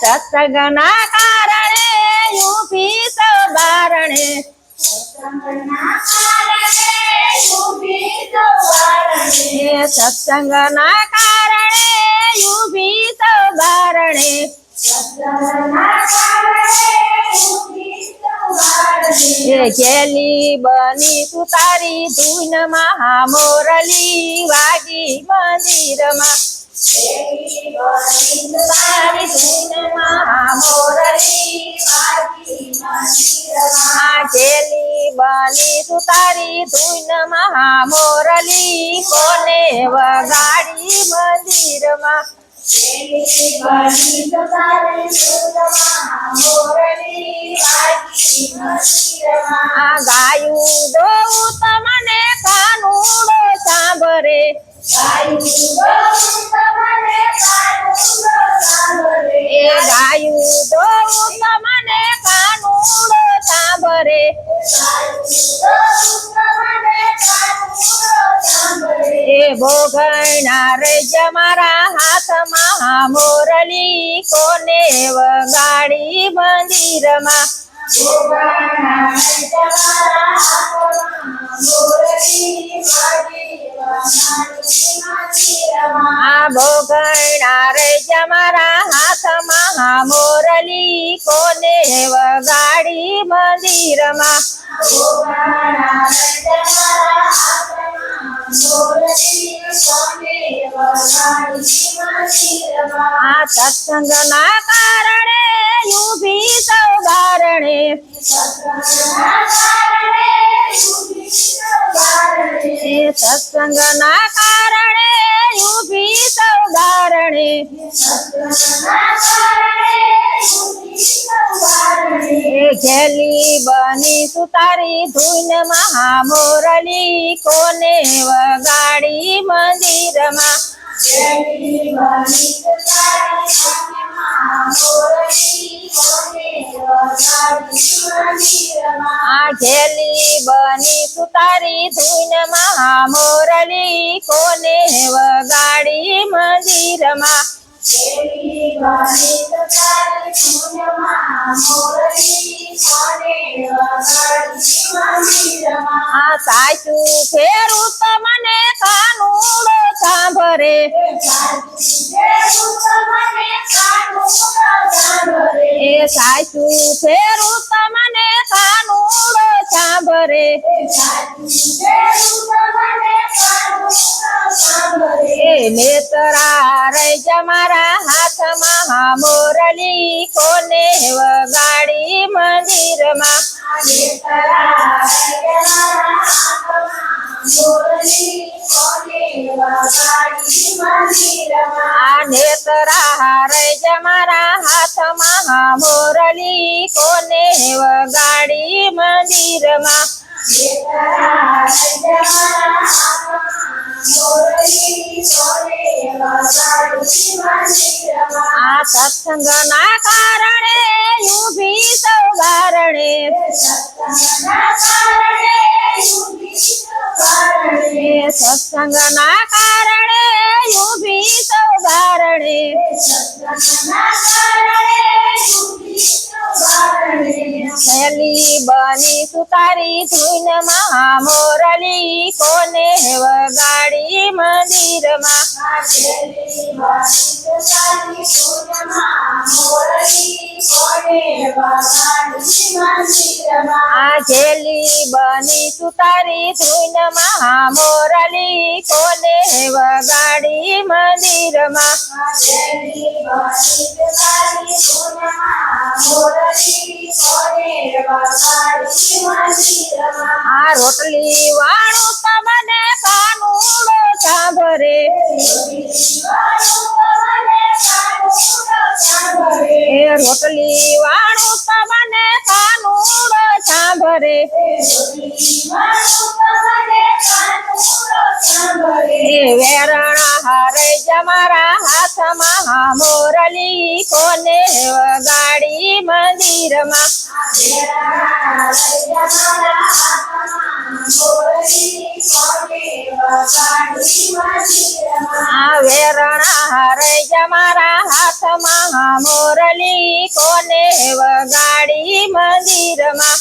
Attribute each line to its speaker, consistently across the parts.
Speaker 1: સત્સંગના કારણે ઊભી સૌ બારણે સત્સંગના કારણે ઊભી સૌ બારણે ઘેલી બની સુતારી ધૂન મહામોરલી વાગી મંદિરમાં ઘેલી બની સુતારી ધૂન મહામોરલી કોને વગાડી મંદિરમાં ગાયું દોઉં તમને કાનુડો સાંભરે ગાયું દોઉં તમને કાનુડો સાંભરે ભોગણા રે જમારા હાથમાં મોરલી કોને વગાડી મંદિરમાં ભોગણા રે જમારા હાથમાં મોરલી કોને વગાડી મંદિરમાં સત્સંગના કારણે ઊભી સૌ બારણે સત્સંગના કારણે ઊભી સૌ બારણે ઘેલી બની સુતારી ધૂન મહામોરલી કોને વગાડી મંદિરમાં ઘેલી બની સુતારી ધૂન મહામોરલી કોને વગાડી મંદિરમાં સાચું ફેરું તમને કાનુડો સાંભરે સાચું ફેરું તમને કાનુડો સાંભરે નેતરા રે જમારા હાથમાં મોરલી કોને વગાડી મંદિરમાં નેતરા રે જમારા હાથમાં મોરલી કોને વગાડી મંદિરમાં સત્સંગના કારણે ઊભી સૌ બારણે સત્સંગના કારણે ઊભી સૌ બારણે ઘેલી બની સુતારી ધૂન મહામોરલી કોને વગાડી મંદિરમાં ઘેલી બની સુતારી ધૂન મહામોરલી કોને વગાડી મંદિરમાં રોટલી વાળું તમને કાનુડો સાંભરે રોટલી વાળું તમને કાનુડો સાંભરે વેરણા હરે જમારા હાથમાં મોરલી કોને વગાડી મંદિરમાં આ વેરણા હરે મારા હાથમાં મોરલી કોને વગાડી મંદિરમાં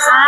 Speaker 1: આ